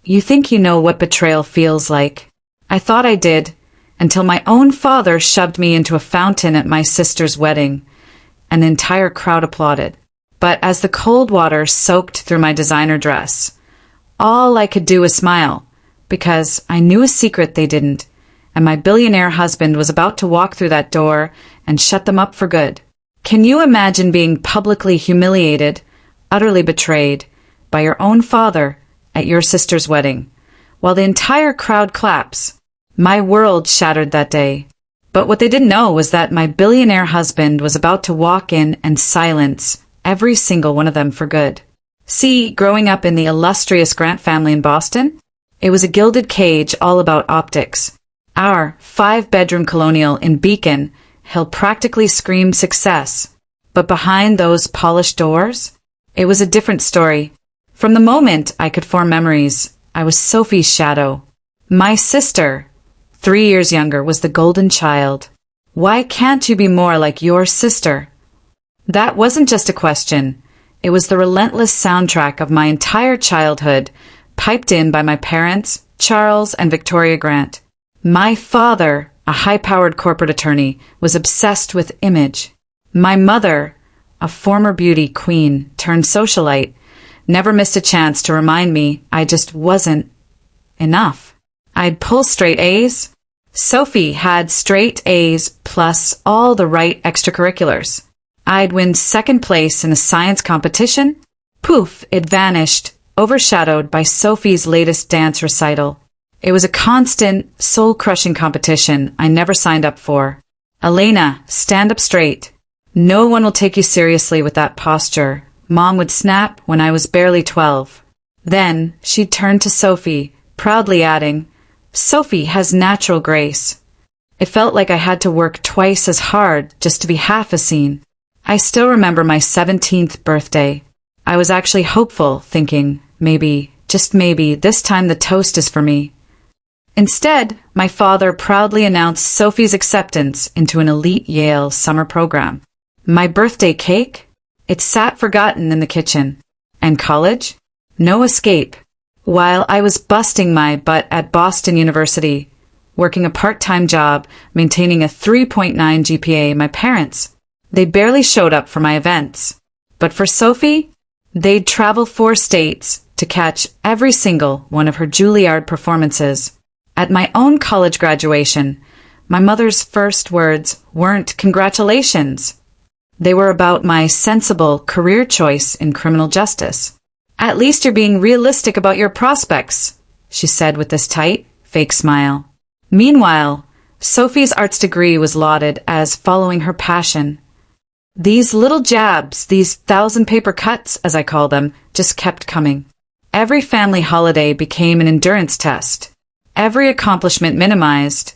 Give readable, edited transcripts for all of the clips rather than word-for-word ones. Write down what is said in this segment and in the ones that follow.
You think you know what betrayal feels like. I thought I did, until my own father shoved me into a fountain at my sister's wedding. An entire crowd applauded. But as the cold water soaked through my designer dress, all I could do was smile, because I knew a secret they didn't, and my billionaire husband was about to walk through that door and shut them up for good. Can you imagine being publicly humiliated, utterly betrayed, by your own father at your sister's wedding, while the entire crowd claps? My world shattered that day. But what they didn't know was that my billionaire husband was about to walk in and silence every single one of them for good. See, growing up in the illustrious Grant family in Boston, it was a gilded cage all about optics. Our 5-bedroom colonial in Beacon Hill practically screamed success. But behind those polished doors, it was a different story. From the moment I could form memories, I was Sophie's shadow. My sister, 3 years younger, was the golden child. Why can't you be more like your sister? That wasn't just a question. It was the relentless soundtrack of my entire childhood, piped in by my parents, Charles and Victoria Grant. My father, a high-powered corporate attorney, was obsessed with image. My mother, a former beauty queen turned socialite, never missed a chance to remind me I just wasn't enough. I'd pull straight A's. Sophie had straight A's plus all the right extracurriculars. I'd win second place in a science competition. Poof, it vanished, overshadowed by Sophie's latest dance recital. It was a constant, soul-crushing competition I never signed up for. Elena, stand up straight. No one will take you seriously with that posture, Mom would snap when I was barely 12. Then she'd turn to Sophie, proudly adding, Sophie has natural grace. It felt like I had to work twice as hard just to be half as seen. I still remember my 17th birthday. I was actually hopeful, thinking, maybe, just maybe, this time the toast is for me. Instead, my father proudly announced Sophie's acceptance into an elite Yale summer program. My birthday cake? It sat forgotten in the kitchen. And college? No escape. While I was busting my butt at Boston University, working a part-time job, maintaining a 3.9 GPA, my parents, they barely showed up for my events. But for Sophie, they'd travel 4 states to catch every single one of her Juilliard performances. At my own college graduation, my mother's first words weren't congratulations. They were about my sensible career choice in criminal justice. At least you're being realistic about your prospects, she said with this tight, fake smile. Meanwhile, Sophie's arts degree was lauded as following her passion. These little jabs, these 1,000-paper cuts, as I call them, just kept coming. Every family holiday became an endurance test. Every accomplishment minimized.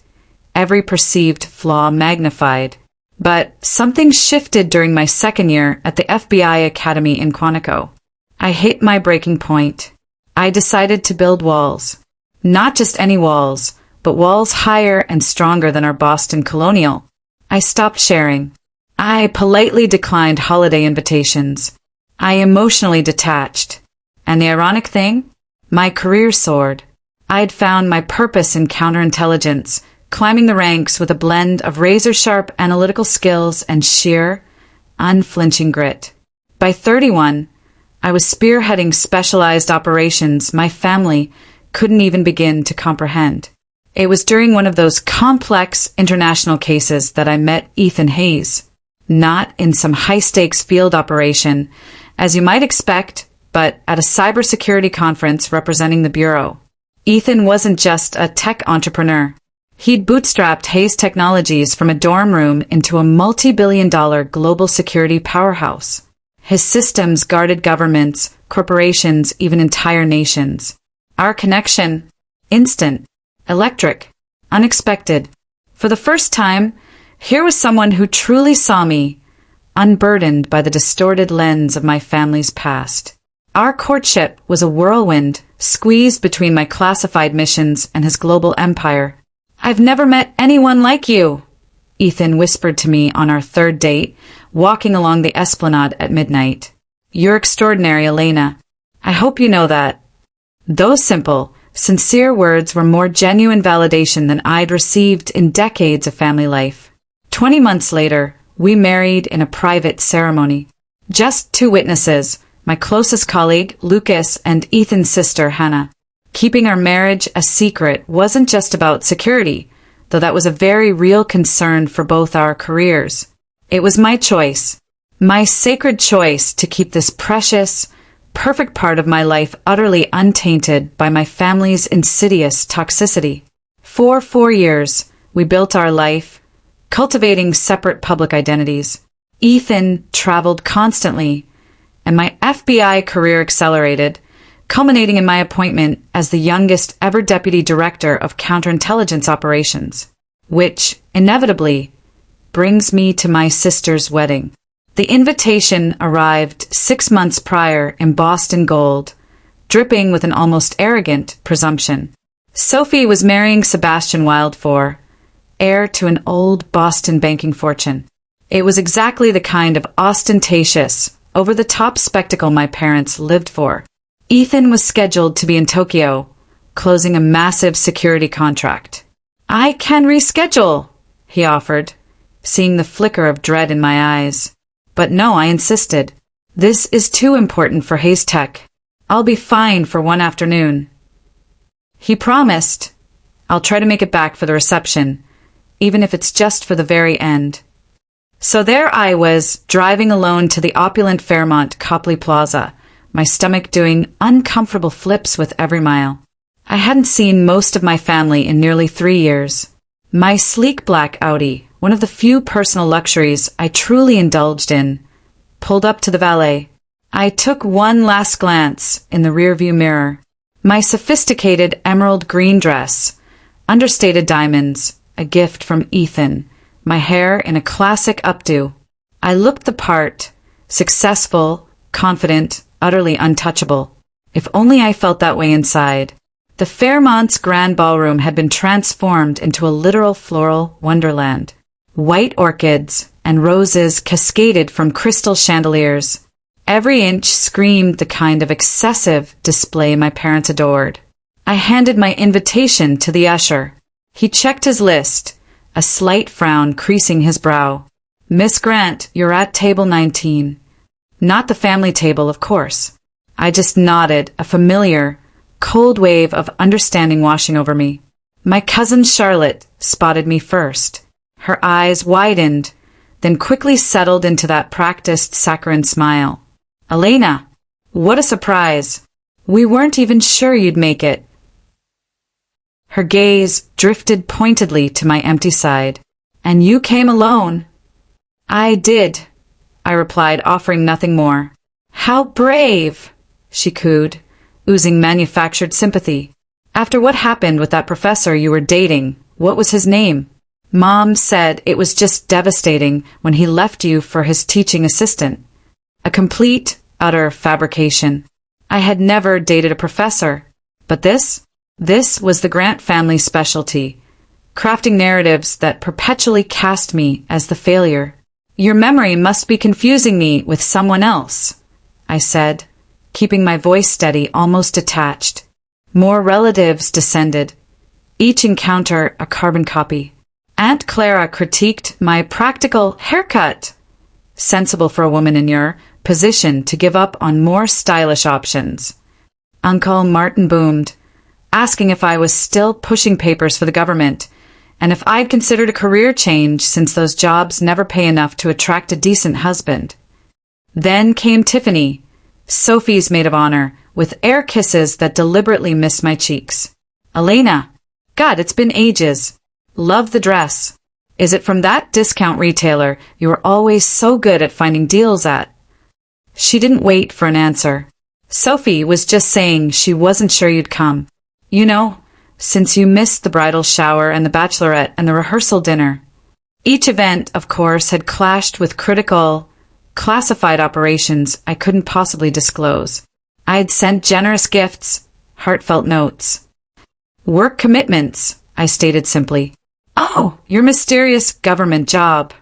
Every perceived flaw magnified. But something shifted during my second year at the FBI Academy in Quantico. I hit my breaking point. I decided to build walls. Not just any walls, but walls higher and stronger than our Boston Colonial. I stopped sharing. I politely declined holiday invitations. I emotionally detached. And the ironic thing? My career soared. I'd found my purpose in counterintelligence, climbing the ranks with a blend of razor-sharp analytical skills and sheer, unflinching grit. By 31, I was spearheading specialized operations my family couldn't even begin to comprehend. It was during one of those complex international cases that I met Ethan Hayes. Not in some high-stakes field operation, as you might expect, but at a cybersecurity conference representing the Bureau. Ethan wasn't just a tech entrepreneur. He'd bootstrapped Hayes Technologies from a dorm room into a multi-billion-dollar global security powerhouse. His systems guarded governments, corporations, even entire nations. Our connection, instant, electric, unexpected. For the first time, here was someone who truly saw me, unburdened by the distorted lens of my family's past. Our courtship was a whirlwind, squeezed between my classified missions and his global empire. I've never met anyone like you, Ethan whispered to me on our third date, walking along the Esplanade at midnight. You're extraordinary, Elena. I hope you know that. Those simple, sincere words were more genuine validation than I'd received in decades of family life. 20 months later, we married in a private ceremony. Just 2 witnesses, my closest colleague, Lucas, and Ethan's sister, Hannah. Keeping our marriage a secret wasn't just about security, though that was a very real concern for both our careers. It was my choice, my sacred choice to keep this precious, perfect part of my life utterly untainted by my family's insidious toxicity. For 4 years, we built our life, cultivating separate public identities. Ethan traveled constantly, and my FBI career accelerated, culminating in my appointment as the youngest ever deputy director of counterintelligence operations, which, inevitably, brings me to my sister's wedding. The invitation arrived 6 months prior in Boston gold, dripping with an almost arrogant presumption. Sophie was marrying Sebastian Wildfor, heir to an old Boston banking fortune. It was exactly the kind of ostentatious, over-the-top spectacle my parents lived for. Ethan was scheduled to be in Tokyo, closing a massive security contract. "I can reschedule," he offered, seeing the flicker of dread in my eyes. But no, I insisted. "This is too important for Hayes Tech. I'll be fine for one afternoon." He promised, "I'll try to make it back for the reception, even if it's just for the very end." So there I was, driving alone to the opulent Fairmont Copley Plaza, my stomach doing uncomfortable flips with every mile. I hadn't seen most of my family in nearly 3 years. My sleek black Audi, one of the few personal luxuries I truly indulged in, pulled up to the valet. I took one last glance in the rearview mirror. My sophisticated emerald green dress, understated diamonds, a gift from Ethan, my hair in a classic updo. I looked the part, successful, confident, utterly untouchable. If only I felt that way inside. The Fairmont's grand ballroom had been transformed into a literal floral wonderland. White orchids and roses cascaded from crystal chandeliers. Every inch screamed the kind of excessive display my parents adored. I handed my invitation to the usher. He checked his list, a slight frown creasing his brow. "Miss Grant, you're at table 19. Not the family table, of course. I just nodded, a familiar, cold wave of understanding washing over me. My cousin Charlotte spotted me first. Her eyes widened, then quickly settled into that practiced saccharine smile. "Elena, what a surprise. We weren't even sure you'd make it." Her gaze drifted pointedly to my empty side. "And you came alone?" "I did," I replied, offering nothing more. "How brave," she cooed, oozing manufactured sympathy. "After what happened with that professor you were dating, what was his name?" "Mom said it was just devastating when he left you for his teaching assistant. A complete, utter fabrication. I had never dated a professor. But this was the Grant family specialty, crafting narratives that perpetually cast me as the failure. "Your memory must be confusing me with someone else," I said, keeping my voice steady, almost detached. More relatives descended, each encounter a carbon copy. Aunt Clara critiqued my practical haircut. Sensible for a woman in your position to give up on more stylish options. Uncle Martin boomed, asking if I was still pushing papers for the government, and if I'd considered a career change since those jobs never pay enough to attract a decent husband. Then came Tiffany, Sophie's maid of honor, with air kisses that deliberately missed my cheeks. "Elena, God, it's been ages. Love the dress. Is it from that discount retailer you were always so good at finding deals at?" She didn't wait for an answer. "Sophie was just saying she wasn't sure you'd come. You know, since you missed the bridal shower and the bachelorette and the rehearsal dinner." Each event, of course, had clashed with critical, classified operations I couldn't possibly disclose. I'd sent generous gifts, heartfelt notes. "Work commitments," I stated simply. "Oh, your mysterious government job."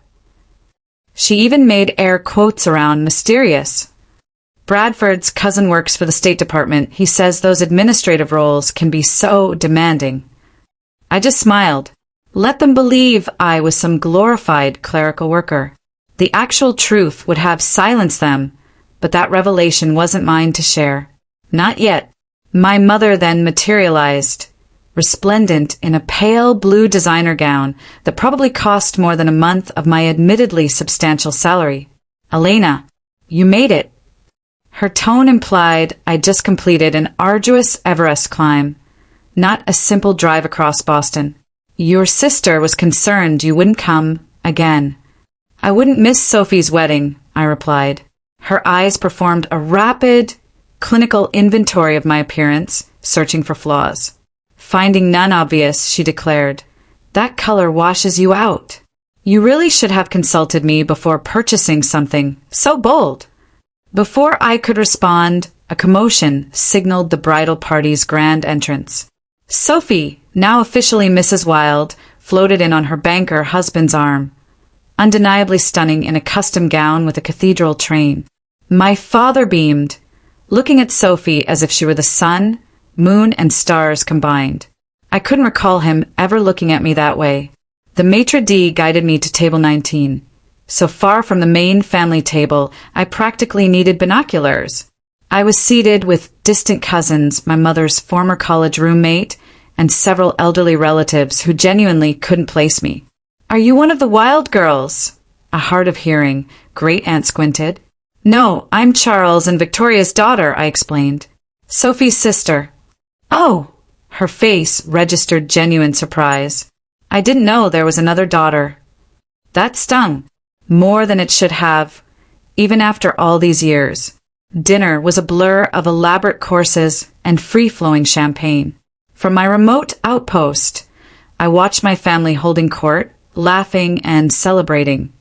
She even made air quotes around mysterious. Bradford's cousin works for the State Department. He says those administrative roles can be so demanding. I just smiled. Let them believe I was some glorified clerical worker. The actual truth would have silenced them, but that revelation wasn't mine to share. Not yet. My mother then materialized, resplendent in a pale blue designer gown that probably cost more than a month of my admittedly substantial salary. Elena, you made it. Her tone implied I'd just completed an arduous Everest climb, not a simple drive across Boston. Your sister was concerned you wouldn't come again. I wouldn't miss Sophie's wedding, I replied. Her eyes performed a rapid, clinical inventory of my appearance, searching for flaws. Finding none obvious, she declared, "That color washes you out. You really should have consulted me before purchasing something so bold." Before I could respond, a commotion signaled the bridal party's grand entrance. Sophie, now officially Mrs. Wilde, floated in on her banker husband's arm, undeniably stunning in a custom gown with a cathedral train. My father beamed, looking at Sophie as if she were the sun, moon, and stars combined. I couldn't recall him ever looking at me that way. The maitre d' guided me to table 19. So far from the main family table, I practically needed binoculars. I was seated with distant cousins, my mother's former college roommate, and several elderly relatives who genuinely couldn't place me. "Are you one of the Wilde girls?" A hard of hearing, great-aunt squinted. "No, I'm Charles and Victoria's daughter," I explained. "Sophie's sister." "Oh!" Her face registered genuine surprise. I didn't know there was another daughter. That stung, more than it should have, even after all these years. Dinner was a blur of elaborate courses and free-flowing champagne. From my remote outpost, I watched my family holding court, laughing and celebrating,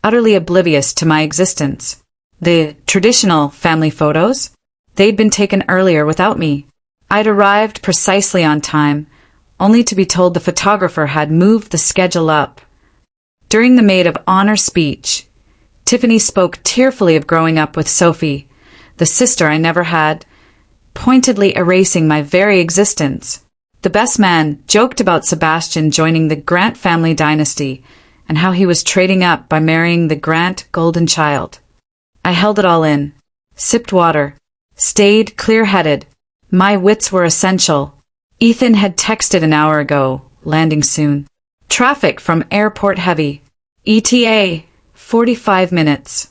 utterly oblivious to my existence. The traditional family photos? They'd been taken earlier without me. I'd arrived precisely on time, only to be told the photographer had moved the schedule up. During the maid of honor speech, Tiffany spoke tearfully of growing up with Sophie, the sister I never had, pointedly erasing my very existence. The best man joked about Sebastian joining the Grant family dynasty and how he was trading up by marrying the Grant golden child. I held it all in, sipped water, stayed clear-headed. My wits were essential. Ethan had texted an hour ago, landing soon. Traffic from airport heavy. ETA, 45 minutes.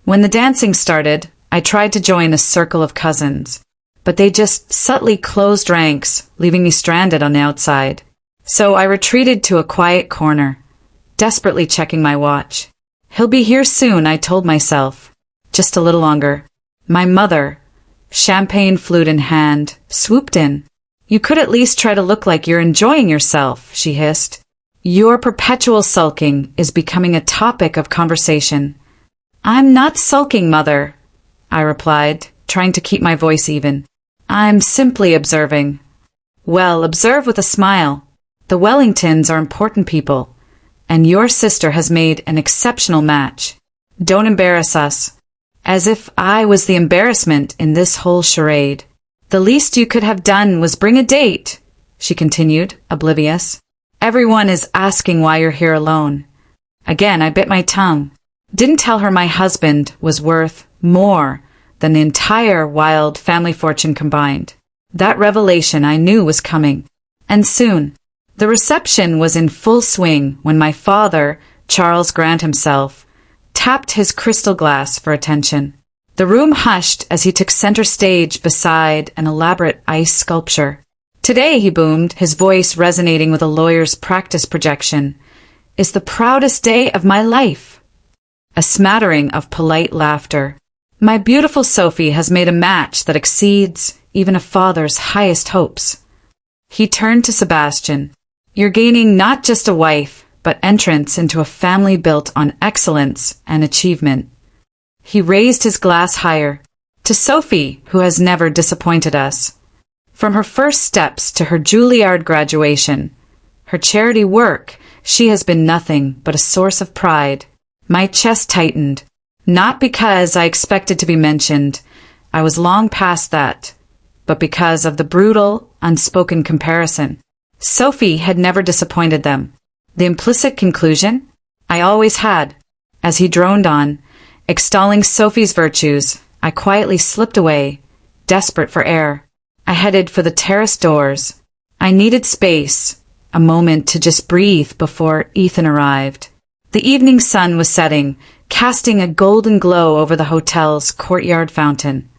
When the dancing started, I tried to join a circle of cousins, but they just subtly closed ranks, leaving me stranded on the outside. So I retreated to a quiet corner, desperately checking my watch. He'll be here soon, I told myself. Just a little longer. My mother, champagne flute in hand, swooped in. "You could at least try to look like you're enjoying yourself," she hissed. "Your perpetual sulking is becoming a topic of conversation." "I'm not sulking, Mother," I replied, trying to keep my voice even. "I'm simply observing." "Well, observe with a smile. The Wellingtons are important people, and your sister has made an exceptional match. Don't embarrass us." As if I was the embarrassment in this whole charade. "The least you could have done was bring a date," she continued, oblivious. "Everyone is asking why you're here alone." Again, I bit my tongue. Didn't tell her my husband was worth more than the entire Wilde family fortune combined. That revelation I knew was coming. And soon. The reception was in full swing when my father, Charles Grant himself, tapped his crystal glass for attention. The room hushed as he took center stage beside an elaborate ice sculpture. "Today," he boomed, his voice resonating with a lawyer's practice projection, "is the proudest day of my life." A smattering of polite laughter. My beautiful Sophie has made a match that exceeds even a father's highest hopes. He turned to Sebastian. "You're gaining not just a wife, but entrance into a family built on excellence and achievement." He raised his glass higher. "To Sophie, who has never disappointed us. From her first steps to her Juilliard graduation, her charity work, she has been nothing but a source of pride." My chest tightened, not because I expected to be mentioned, I was long past that, but because of the brutal, unspoken comparison. Sophie had never disappointed them. The implicit conclusion? I always had. As he droned on, extolling Sophie's virtues, I quietly slipped away, desperate for air. I headed for the terrace doors. I needed space, a moment to just breathe before Ethan arrived. The evening sun was setting, casting a golden glow over the hotel's courtyard fountain,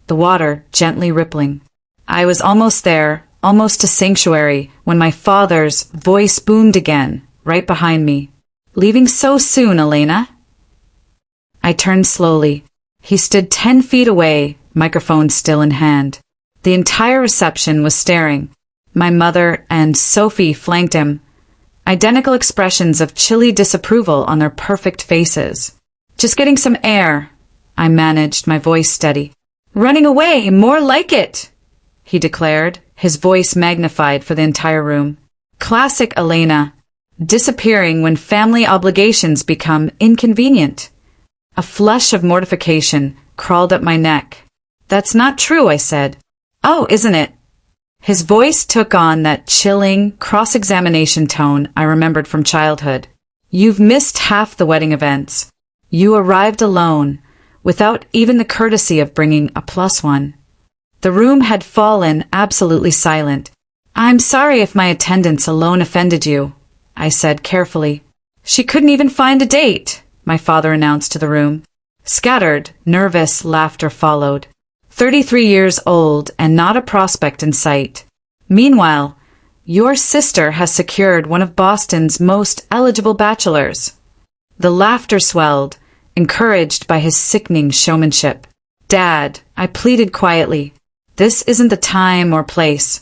the water gently rippling. I was almost there, almost to sanctuary, when my father's voice boomed again, right behind me. "Leaving so soon, Elena?" I turned slowly. He stood 10 feet away, microphone still in hand. The entire reception was staring. My mother and Sophie flanked him, identical expressions of chilly disapproval on their perfect faces. "Just getting some air," I managed, my voice steady. "Running away, more like it," he declared, his voice magnified for the entire room. Classic Elena, disappearing when family obligations become inconvenient. A flush of mortification crawled up my neck. "That's not true," I said. "Oh, isn't it?" His voice took on that chilling, cross-examination tone I remembered from childhood. "You've missed half the wedding events. You arrived alone, without even the courtesy of bringing a +1. The room had fallen absolutely silent. "I'm sorry if my attendance alone offended you," I said carefully. "She couldn't even find a date," my father announced to the room. Scattered, nervous laughter followed. 33 years old and not a prospect in sight. "Meanwhile, your sister has secured one of Boston's most eligible bachelors." The laughter swelled, encouraged by his sickening showmanship. "Dad," I pleaded quietly, "this isn't the time or place."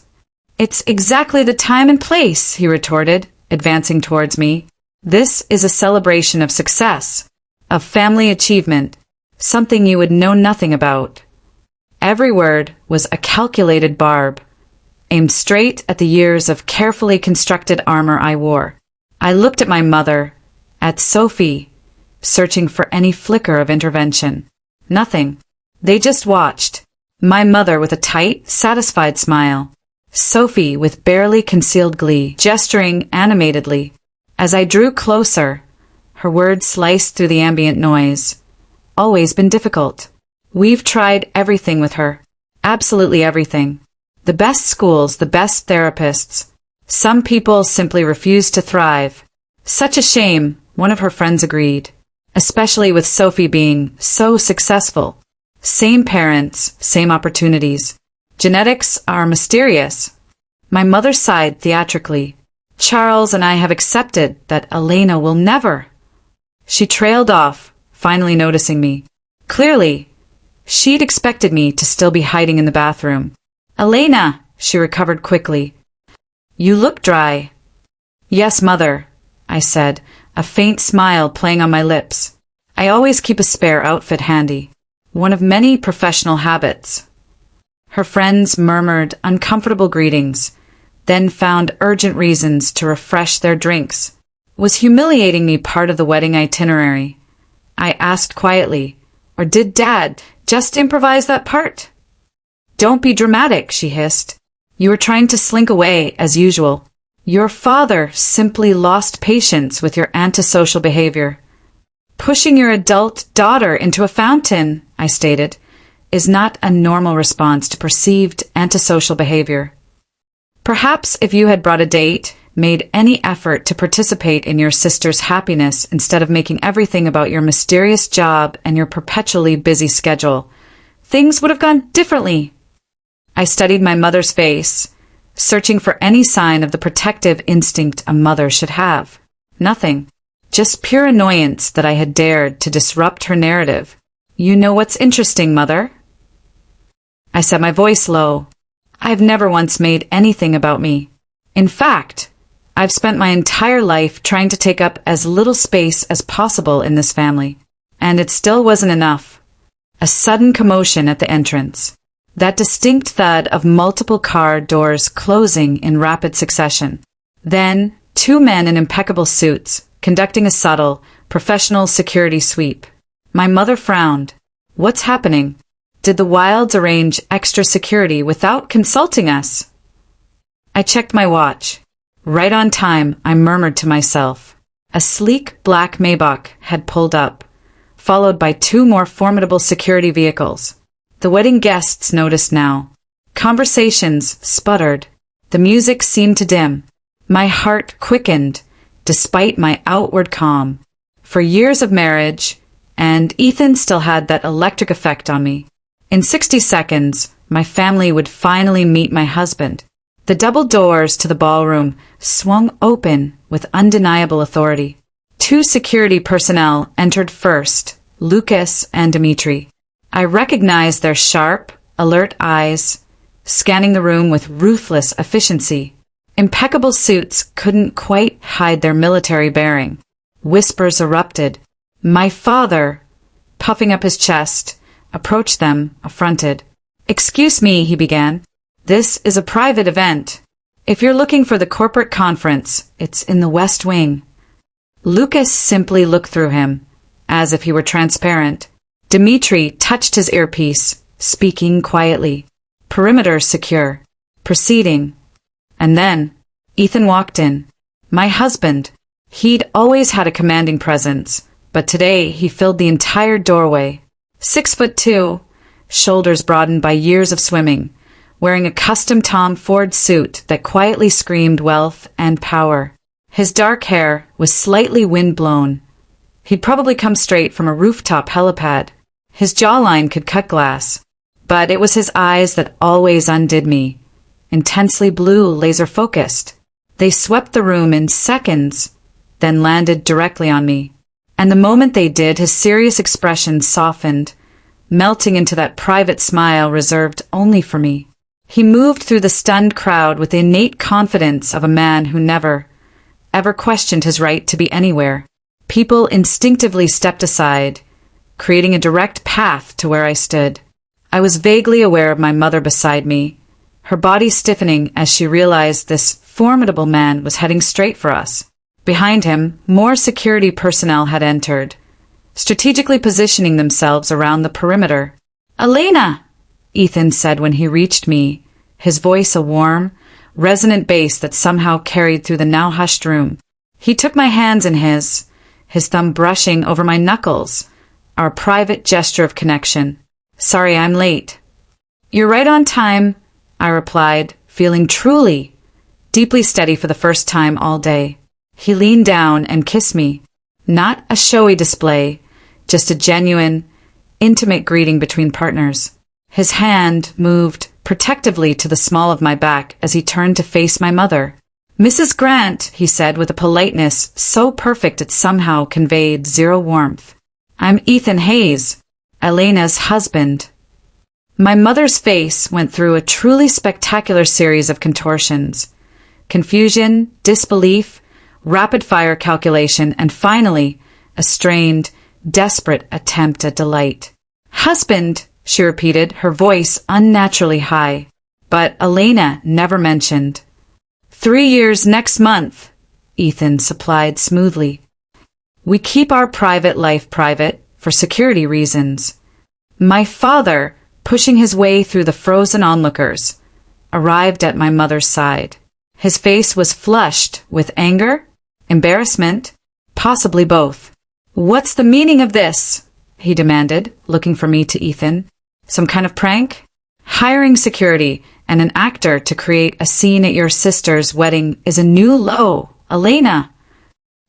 "It's exactly the time and place," he retorted, advancing towards me. "This is a celebration of success, of family achievement, something you would know nothing about." Every word was a calculated barb, aimed straight at the years of carefully constructed armor I wore. I looked at my mother, at Sophie, searching for any flicker of intervention. Nothing. They just watched. My mother with a tight, satisfied smile. Sophie with barely concealed glee, gesturing animatedly. As I drew closer, her words sliced through the ambient noise. "Always been difficult. We've tried everything with her. Absolutely everything. The best schools, the best therapists. Some people simply refuse to thrive. Such a shame," one of her friends agreed. "Especially with Sophie being so successful. Same parents, same opportunities. Genetics are mysterious." My mother sighed theatrically. "Charles and I have accepted that Elena will never." She trailed off, finally noticing me. Clearly, she'd expected me to still be hiding in the bathroom. "Elena," she recovered quickly. "You look dry." "Yes, Mother," I said, a faint smile playing on my lips. I always keep a spare outfit handy. One of many professional habits. Her friends murmured uncomfortable greetings, then found urgent reasons to refresh their drinks. Was humiliating me part of the wedding itinerary? I asked quietly, or did Dad just improvise that part? "Don't be dramatic," she hissed. "You were trying to slink away, as usual. Your father simply lost patience with your antisocial behavior." "Pushing your adult daughter into a fountain," I stated, "is not a normal response to perceived antisocial behavior. Perhaps if you had brought a date, made any effort to participate in your sister's happiness instead of making everything about your mysterious job and your perpetually busy schedule, things would have gone differently." I studied my mother's face, searching for any sign of the protective instinct a mother should have. Nothing. Just pure annoyance that I had dared to disrupt her narrative. "You know what's interesting, Mother?" I set my voice low. "I've never once made anything about me. In fact, I've spent my entire life trying to take up as little space as possible in this family. And it still wasn't enough." A sudden commotion at the entrance. That distinct thud of multiple car doors closing in rapid succession. Then, 2 men in impeccable suits, conducting a subtle, professional security sweep. My mother frowned. "What's happening?" Did the Wilds arrange extra security without consulting us? I checked my watch. Right on time, I murmured to myself. A sleek black Maybach had pulled up, followed by 2 more formidable security vehicles. The wedding guests noticed now. Conversations sputtered. The music seemed to dim. My heart quickened, despite my outward calm. For years of marriage, and Ethan still had that electric effect on me. In 60 seconds, my family would finally meet my husband. The double doors to the ballroom swung open with undeniable authority. 2 security personnel entered first, Lucas and Dimitri. I recognized their sharp, alert eyes, scanning the room with ruthless efficiency. Impeccable suits couldn't quite hide their military bearing. Whispers erupted. My father, puffing up his chest, approached them, affronted. "Excuse me," he began. "This is a private event. If you're looking for the corporate conference, it's in the West Wing." Lucas simply looked through him, as if he were transparent. Dimitri touched his earpiece, speaking quietly. "Perimeter secure. Proceeding." And then, Ethan walked in. My husband. He'd always had a commanding presence, but today he filled the entire doorway. 6'2", shoulders broadened by years of swimming, wearing a custom Tom Ford suit that quietly screamed wealth and power. His dark hair was slightly wind-blown. He'd probably come straight from a rooftop helipad. His jawline could cut glass, but it was his eyes that always undid me. Intensely blue, laser-focused. They swept the room in seconds, then landed directly on me. And the moment they did, his serious expression softened, melting into that private smile reserved only for me. He moved through the stunned crowd with the innate confidence of a man who never, ever questioned his right to be anywhere. People instinctively stepped aside, creating a direct path to where I stood. I was vaguely aware of my mother beside me, her body stiffening as she realized this formidable man was heading straight for us. Behind him, more security personnel had entered, strategically positioning themselves around the perimeter. "Elena!" Ethan said when he reached me, his voice a warm, resonant bass that somehow carried through the now hushed room. He took my hands in his thumb brushing over my knuckles, our private gesture of connection. "Sorry I'm late." "You're right on time," I replied, feeling truly, deeply steady for the first time all day. He leaned down and kissed me. Not a showy display, just a genuine, intimate greeting between partners. His hand moved protectively to the small of my back as he turned to face my mother. "Mrs. Grant," he said with a politeness so perfect it somehow conveyed zero warmth. "I'm Ethan Hayes, Elena's husband." My mother's face went through a truly spectacular series of contortions. Confusion, disbelief, rapid-fire calculation, and finally, a strained, desperate attempt at delight. "Husband," she repeated, her voice unnaturally high. But Elena never mentioned. 3 years next month, Ethan supplied smoothly. "We keep our private life private for security reasons." My father, pushing his way through the frozen onlookers, arrived at my mother's side. His face was flushed with anger, embarrassment, possibly both. "What's the meaning of this?" he demanded, looking from me to Ethan. "Some kind of prank? Hiring security and an actor to create a scene at your sister's wedding is a new low, Elena."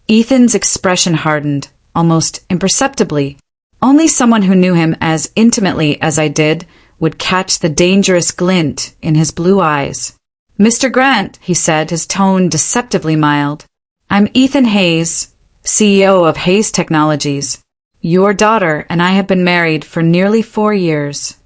Ethan's expression hardened, almost imperceptibly. Only someone who knew him as intimately as I did would catch the dangerous glint in his blue eyes. "Mr. Grant," he said, his tone deceptively mild. "I'm Ethan Hayes, CEO of Hayes Technologies. Your daughter and I have been married for nearly 4 years."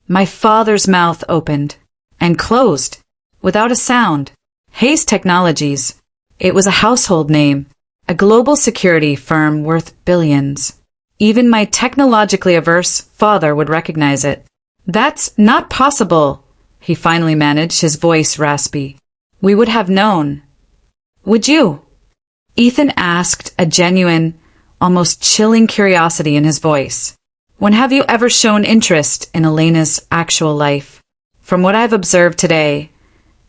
My father's mouth opened and closed without a sound. Hayes Technologies. It was a household name, a global security firm worth billions. Even my technologically averse father would recognize it. "That's not possible," he finally managed, his voice raspy. "We would have known." "Would you?" Ethan asked, a genuine, almost chilling curiosity in his voice. When have you ever shown interest in Elena's actual life? From what I've observed today,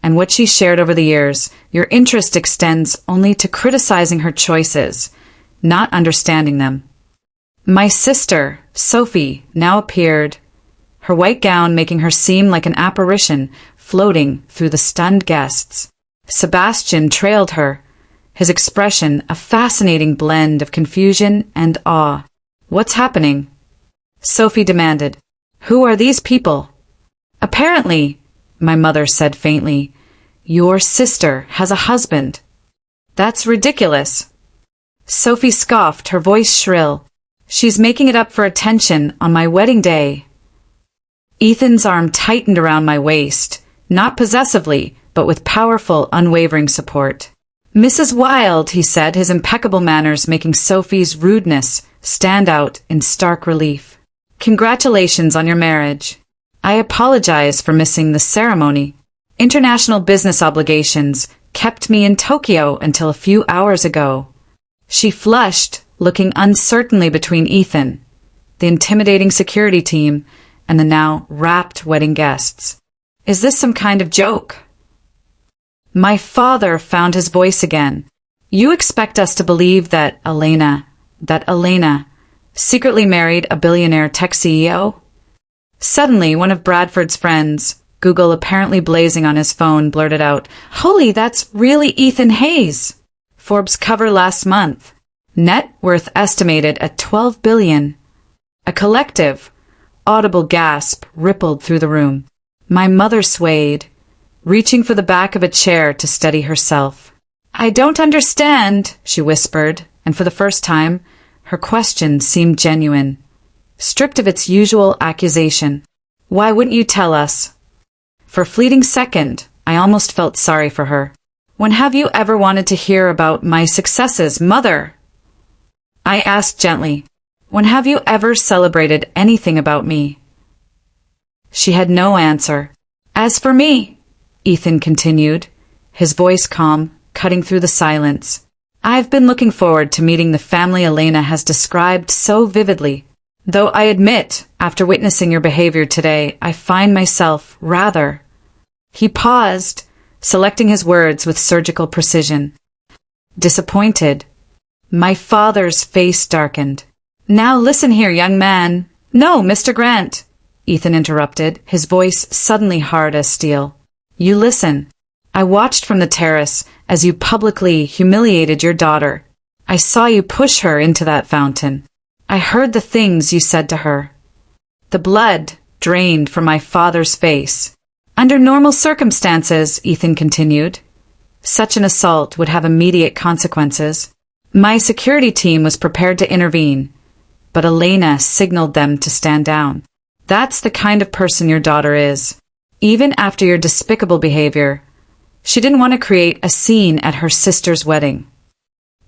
and what she shared over the years, your interest extends only to criticizing her choices, not understanding them. My sister, Sophie, now appeared, her white gown making her seem like an apparition floating through the stunned guests. Sebastian trailed her, his expression a fascinating blend of confusion and awe. What's happening? Sophie demanded. Who are these people? Apparently, my mother said faintly, your sister has a husband. That's ridiculous. Sophie scoffed, her voice shrill. She's making it up for attention on my wedding day. Ethan's arm tightened around my waist, not possessively, but with powerful, unwavering support. Mrs. Wilde, he said, his impeccable manners making Sophie's rudeness stand out in stark relief. Congratulations on your marriage. I apologize for missing the ceremony. International business obligations kept me in Tokyo until a few hours ago. She flushed, looking uncertainly between Ethan, the intimidating security team, and the now rapt wedding guests. Is this some kind of joke? My father found his voice again. You expect us to believe that Elena secretly married a billionaire tech CEO? Suddenly, one of Bradford's friends, Google apparently blazing on his phone, blurted out, Holy, that's really Ethan Hayes! Forbes cover last month. Net worth estimated at $12 billion. A collective, audible gasp rippled through the room. My mother swayed, reaching for the back of a chair to steady herself. I don't understand, she whispered, and for the first time, her question seemed genuine, stripped of its usual accusation. Why wouldn't you tell us? For a fleeting second, I almost felt sorry for her. When have you ever wanted to hear about my successes, Mother? I asked gently. When have you ever celebrated anything about me? She had no answer. As for me, Ethan continued, his voice calm, cutting through the silence, I've been looking forward to meeting the family Elena has described so vividly. Though I admit, after witnessing your behavior today, I find myself rather... He paused, selecting his words with surgical precision. Disappointed. My father's face darkened. Now listen here, young man. No, Mr. Grant, Ethan interrupted, his voice suddenly hard as steel. You listen. I watched from the terrace as you publicly humiliated your daughter. I saw you push her into that fountain. I heard the things you said to her. The blood drained from my father's face. Under normal circumstances, Ethan continued, such an assault would have immediate consequences. My security team was prepared to intervene, but Elena signaled them to stand down. That's the kind of person your daughter is. Even after your despicable behavior, she didn't want to create a scene at her sister's wedding.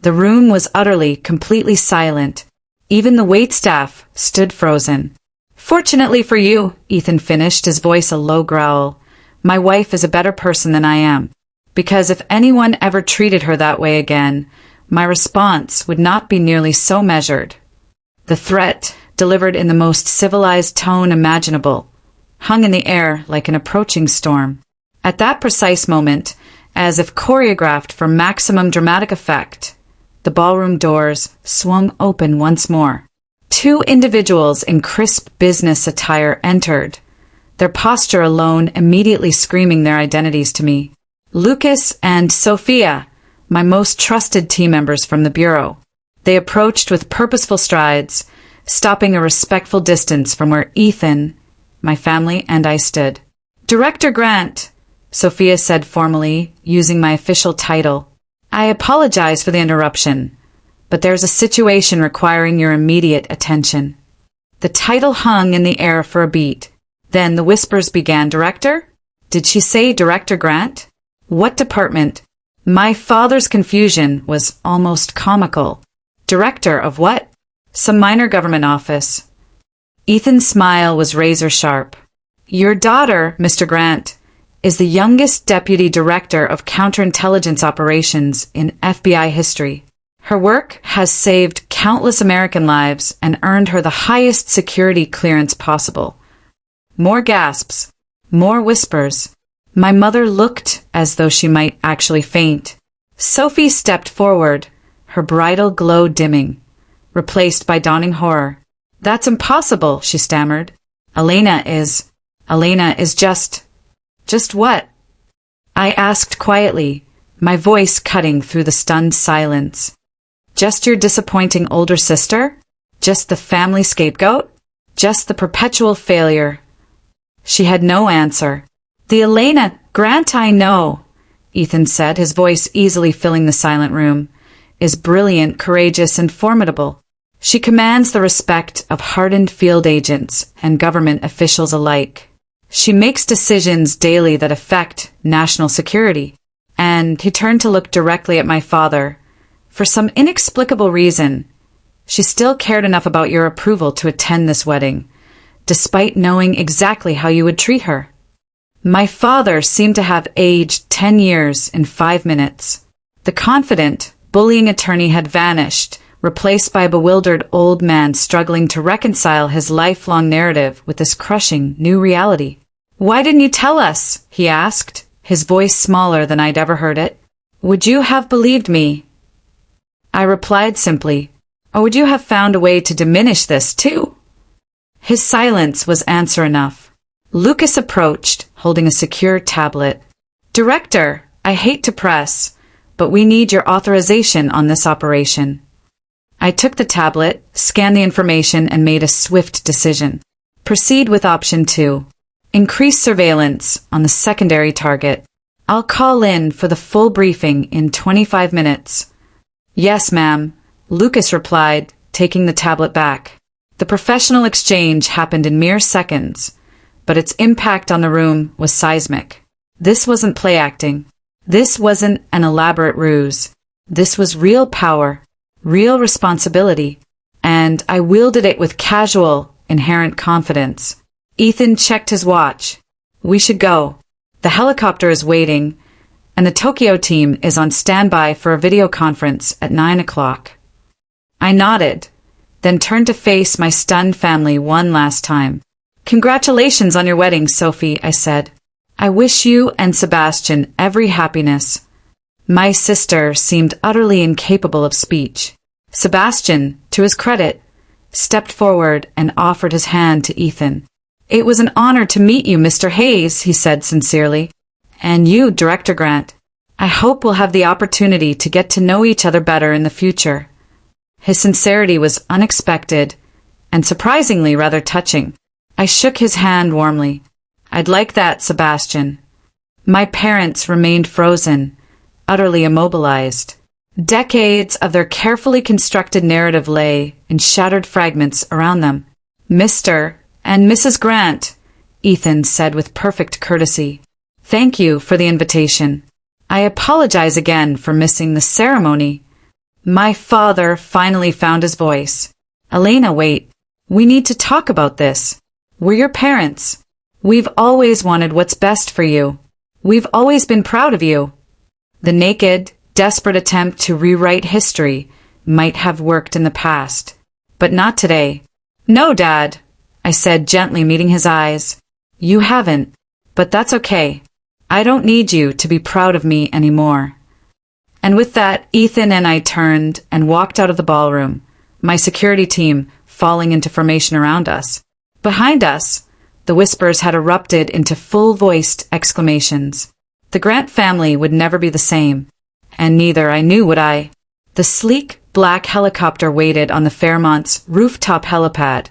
The room was utterly, completely silent. Even the waitstaff stood frozen. Fortunately for you, Ethan finished, his voice a low growl, my wife is a better person than I am, because if anyone ever treated her that way again, my response would not be nearly so measured. The threat, delivered in the most civilized tone imaginable, hung in the air like an approaching storm. At that precise moment, as if choreographed for maximum dramatic effect, the ballroom doors swung open once more. Two individuals in crisp business attire entered, their posture alone immediately screaming their identities to me. Lucas and Sophia, my most trusted team members from the bureau. They approached with purposeful strides, stopping a respectful distance from where Ethan, my family, and I stood. Director Grant, Sophia said formally, using my official title. I apologize for the interruption, but there's a situation requiring your immediate attention. The title hung in the air for a beat. Then the whispers began. Director? Did she say Director Grant? What department? My father's confusion was almost comical. Director of what? Some minor government office. Ethan's smile was razor sharp. Your daughter, Mr. Grant, is the youngest deputy director of counterintelligence operations in FBI history. Her work has saved countless American lives and earned her the highest security clearance possible. More gasps, more whispers. My mother looked as though she might actually faint. Sophie stepped forward, her bridal glow dimming, replaced by dawning horror. "That's impossible," she stammered. Elena is just what?" I asked quietly, my voice cutting through the stunned silence. "Just your disappointing older sister? Just the family scapegoat? Just the perpetual failure?" She had no answer. "The Elena Grant I know," Ethan said, his voice easily filling the silent room, "is brilliant, courageous, and formidable. She commands the respect of hardened field agents and government officials alike. She makes decisions daily that affect national security." And he turned to look directly at my father. "For some inexplicable reason, she still cared enough about your approval to attend this wedding, despite knowing exactly how you would treat her." My father seemed to have aged 10 years in 5 minutes. The confident, bullying attorney had vanished, replaced by a bewildered old man struggling to reconcile his lifelong narrative with this crushing new reality. "Why didn't you tell us?" he asked, his voice smaller than I'd ever heard it. "Would you have believed me?" I replied simply, "Or would you have found a way to diminish this too?" His silence was answer enough. Lucas approached, holding a secure tablet. "Director, I hate to press, but we need your authorization on this operation." I took the tablet, scanned the information, and made a swift decision. Proceed with option 2. Increase surveillance on the secondary target. I'll call in for the full briefing in 25 minutes. "Yes, ma'am," Lucas replied, taking the tablet back. The professional exchange happened in mere seconds, but its impact on the room was seismic. This wasn't play acting. This wasn't an elaborate ruse. This was real power, real responsibility, and I wielded it with casual, inherent confidence. Ethan checked his watch. "We should go. The helicopter is waiting, and the Tokyo team is on standby for a video conference at 9 o'clock. I nodded, then turned to face my stunned family one last time. "Congratulations on your wedding, Sophie," I said. "I wish you and Sebastian every happiness." My sister seemed utterly incapable of speech. Sebastian, to his credit, stepped forward and offered his hand to Ethan. "It was an honor to meet you, Mr. Hayes," he said sincerely. "And you, Director Grant. I hope we'll have the opportunity to get to know each other better in the future." His sincerity was unexpected and surprisingly rather touching. I shook his hand warmly. "I'd like that, Sebastian." My parents remained frozen, utterly immobilized. Decades of their carefully constructed narrative lay in shattered fragments around them. "Mr. and Mrs. Grant," Ethan said with perfect courtesy. "Thank you for the invitation. I apologize again for missing the ceremony." My father finally found his voice. "Elena, wait. We need to talk about this. We're your parents. We've always wanted what's best for you. We've always been proud of you." The naked, desperate attempt to rewrite history might have worked in the past, but not today. "No, Dad," I said, gently meeting his eyes. "You haven't, but that's okay. I don't need you to be proud of me anymore." And with that, Ethan and I turned and walked out of the ballroom, my security team falling into formation around us. Behind us, the whispers had erupted into full-voiced exclamations. The Grant family would never be the same, and neither, I knew, would I. The sleek, black helicopter waited on the Fairmont's rooftop helipad,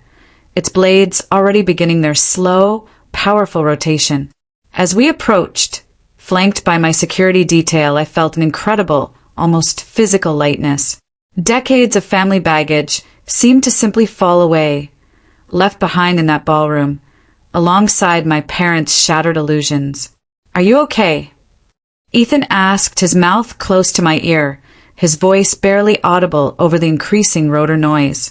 its blades already beginning their slow, powerful rotation. As we approached, flanked by my security detail, I felt an incredible, almost physical lightness. Decades of family baggage seemed to simply fall away, left behind in that ballroom, alongside my parents' shattered illusions. "Are you okay?" Ethan asked, his mouth close to my ear, his voice barely audible over the increasing rotor noise.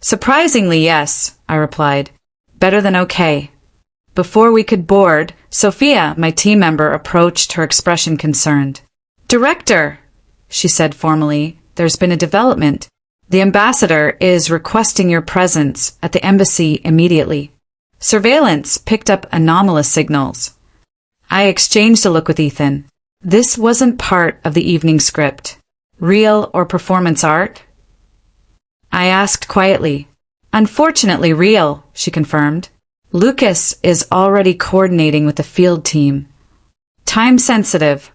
"Surprisingly, yes," I replied. "Better than okay." Before we could board, Sophia, my team member, approached, her expression concerned. "Director," she said formally, "there's been a development. The ambassador is requesting your presence at the embassy immediately. Surveillance picked up anomalous signals. I exchanged a look with Ethan. This wasn't part of the evening script. Real or performance art? I asked quietly. Unfortunately real, she confirmed. Lucas is already coordinating with the field team. Time sensitive.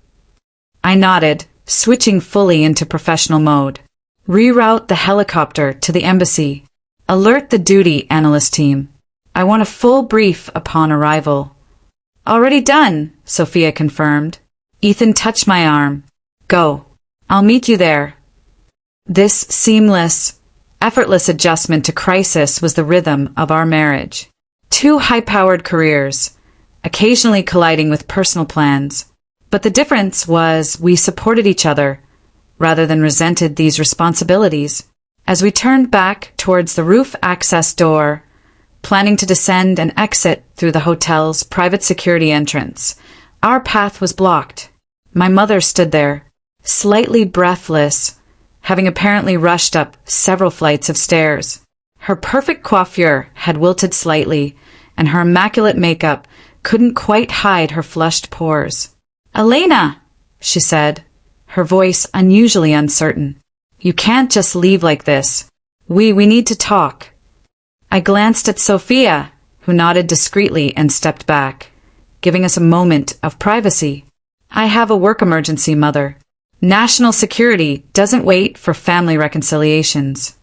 I nodded, switching fully into professional mode. Reroute the helicopter to the embassy. Alert the duty analyst team. I want a full brief upon arrival. Already done, Sophia confirmed. Ethan touched my arm. Go. I'll meet you there. This seamless, effortless adjustment to crisis was the rhythm of our marriage. Two high-powered careers, occasionally colliding with personal plans. But the difference was we supported each other, rather than resented these responsibilities. As we turned back towards the roof access door, planning to descend and exit through the hotel's private security entrance, our path was blocked. My mother stood there, slightly breathless, having apparently rushed up several flights of stairs. Her perfect coiffure had wilted slightly, and her immaculate makeup couldn't quite hide her flushed pores. "Elena," she said, her voice unusually uncertain. "You can't just leave like this. We need to talk." I glanced at Sophia, who nodded discreetly and stepped back, giving us a moment of privacy. "I have a work emergency, Mother. National security doesn't wait for family reconciliations."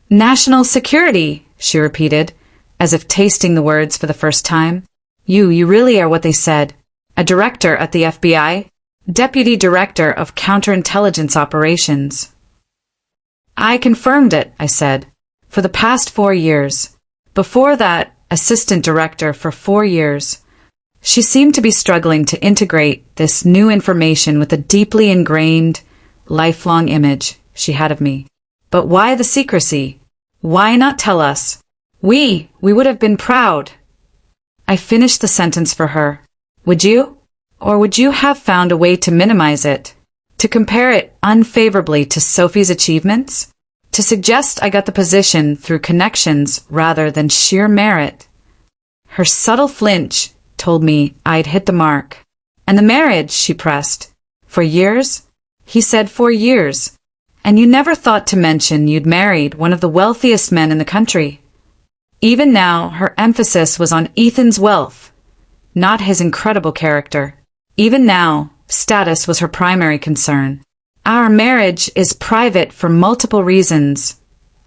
"National security," she repeated, as if tasting the words for the first time. You really are what they said. A director at the FBI? Deputy Director of Counterintelligence Operations. "I confirmed it," I said. "For the past 4 years. Before that, Assistant Director for 4 years." She seemed to be struggling to integrate this new information with the deeply ingrained, lifelong image she had of me. "But why the secrecy? Why not tell us? We would have been proud." I finished the sentence for her. "Would you? Or would you have found a way to minimize it? To compare it unfavorably to Sophie's achievements? To suggest I got the position through connections rather than sheer merit?" Her subtle flinch told me I'd hit the mark. "And the marriage," she pressed. "For years?" He said 4 years. "And you never thought to mention you'd married one of the wealthiest men in the country." Even now, her emphasis was on Ethan's wealth, not his incredible character. Even now, status was her primary concern. "Our marriage is private for multiple reasons,"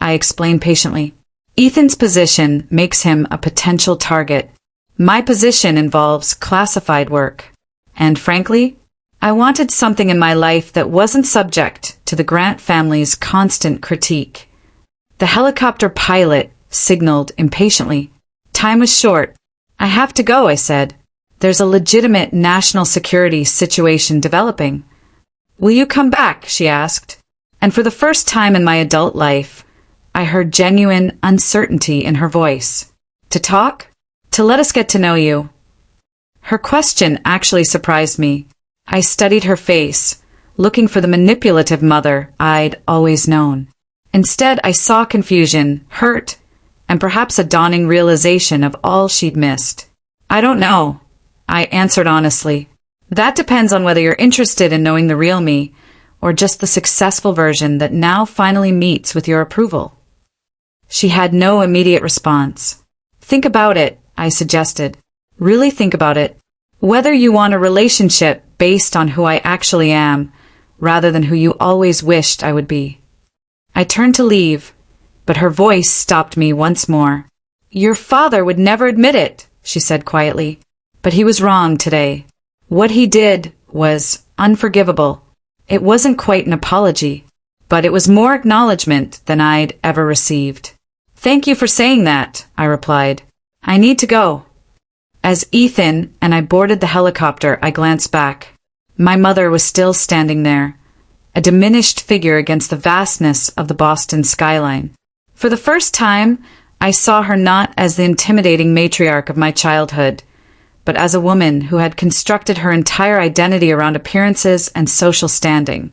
I explained patiently. "Ethan's position makes him a potential target. My position involves classified work. And frankly, I wanted something in my life that wasn't subject to the Grant family's constant critique." The helicopter pilot signaled impatiently. Time was short. "I have to go," I said. "There's a legitimate national security situation developing." "Will you come back?" she asked. And for the first time in my adult life, I heard genuine uncertainty in her voice. "To talk? To let us get to know you?" Her question actually surprised me. I studied her face, looking for the manipulative mother I'd always known. Instead, I saw confusion, hurt, and perhaps a dawning realization of all she'd missed. "I don't know," I answered honestly. "That depends on whether you're interested in knowing the real me, or just the successful version that now finally meets with your approval." She had no immediate response. "Think about it," I suggested. "Really think about it. Whether you want a relationship based on who I actually am, rather than who you always wished I would be." I turned to leave, but her voice stopped me once more. "Your father would never admit it," she said quietly. "But he was wrong today. What he did was unforgivable. It wasn't quite an apology, but it was more acknowledgement than I'd ever received." "Thank you for saying that," I replied. "I need to go." As Ethan and I boarded the helicopter, I glanced back. My mother was still standing there, a diminished figure against the vastness of the Boston skyline. For the first time, I saw her not as the intimidating matriarch of my childhood, but as a woman who had constructed her entire identity around appearances and social standing,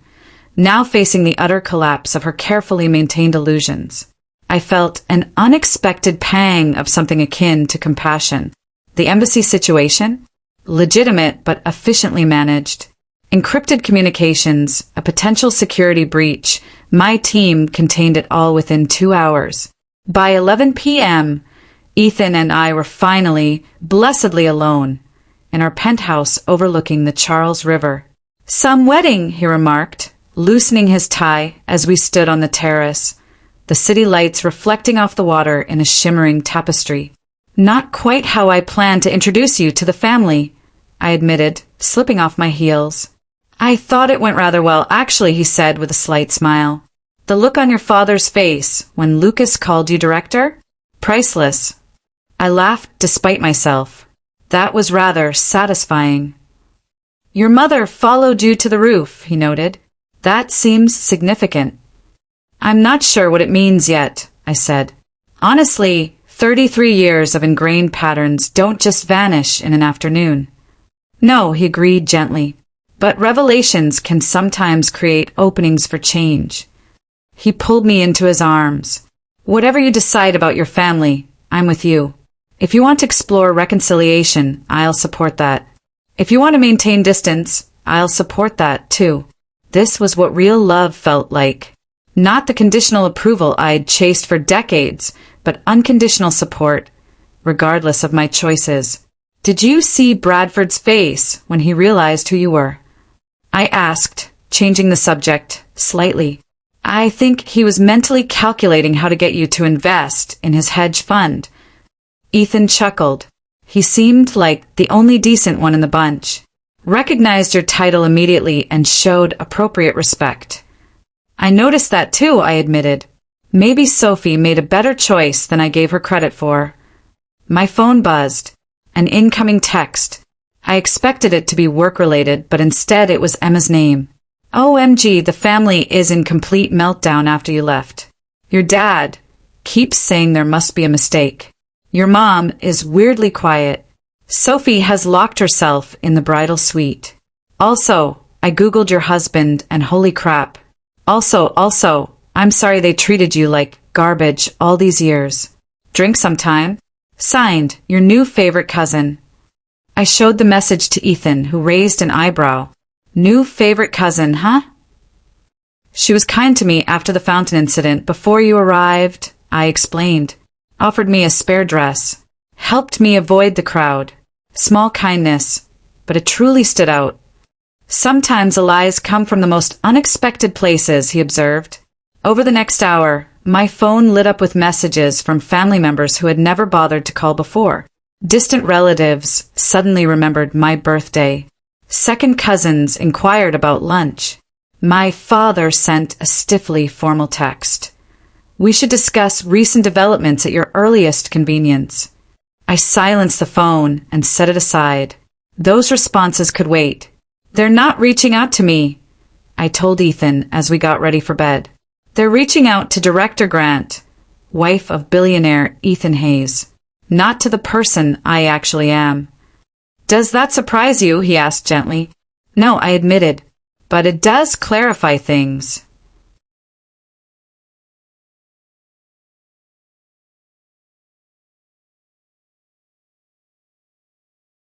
now facing the utter collapse of her carefully maintained illusions. I felt an unexpected pang of something akin to compassion. The embassy situation? Legitimate but efficiently managed. Encrypted communications, a potential security breach. My team contained it all within 2 hours. By 11 p.m., Ethan and I were finally, blessedly alone, in our penthouse overlooking the Charles River. "Some wedding," he remarked, loosening his tie as we stood on the terrace, the city lights reflecting off the water in a shimmering tapestry. "Not quite how I planned to introduce you to the family," I admitted, slipping off my heels. "I thought it went rather well, actually," he said with a slight smile. "The look on your father's face when Lucas called you director? Priceless." I laughed despite myself. That was rather satisfying. "Your mother followed you to the roof," he noted. "That seems significant." "I'm not sure what it means yet," I said. "Honestly, 33 years of ingrained patterns don't just vanish in an afternoon." "No," he agreed gently, "but revelations can sometimes create openings for change." He pulled me into his arms. "Whatever you decide about your family, I'm with you. If you want to explore reconciliation, I'll support that. If you want to maintain distance, I'll support that too." This was what real love felt like. Not the conditional approval I'd chased for decades, but unconditional support, regardless of my choices. "Did you see Bradford's face when he realized who you were?" I asked, changing the subject slightly. "I think he was mentally calculating how to get you to invest in his hedge fund." Ethan chuckled. He seemed like the only decent one in the bunch. "Recognized your title immediately and showed appropriate respect." "I noticed that too," I admitted. "Maybe Sophie made a better choice than I gave her credit for." My phone buzzed. An incoming text. I expected it to be work-related, but instead it was Emma's name. "OMG, the family is in complete meltdown after you left. Your dad keeps saying there must be a mistake. Your mom is weirdly quiet. Sophie has locked herself in the bridal suite. Also, I googled your husband and holy crap. Also, I'm sorry they treated you like garbage all these years. Drink sometime. Signed, your new favorite cousin." I showed the message to Ethan, who raised an eyebrow. "New favorite cousin, huh?" "She was kind to me after the fountain incident before you arrived," I explained. "Offered me a spare dress. Helped me avoid the crowd. Small kindness, but it truly stood out." "Sometimes lies come from the most unexpected places," he observed. Over the next hour, my phone lit up with messages from family members who had never bothered to call before. Distant relatives suddenly remembered my birthday. Second cousins inquired about lunch. My father sent a stiffly formal text. "We should discuss recent developments at your earliest convenience." I silenced the phone and set it aside. Those responses could wait. "They're not reaching out to me," I told Ethan as we got ready for bed. "They're reaching out to Director Grant, wife of billionaire Ethan Hayes, not to the person I actually am." "Does that surprise you?" he asked gently. "No," I admitted, "but it does clarify things."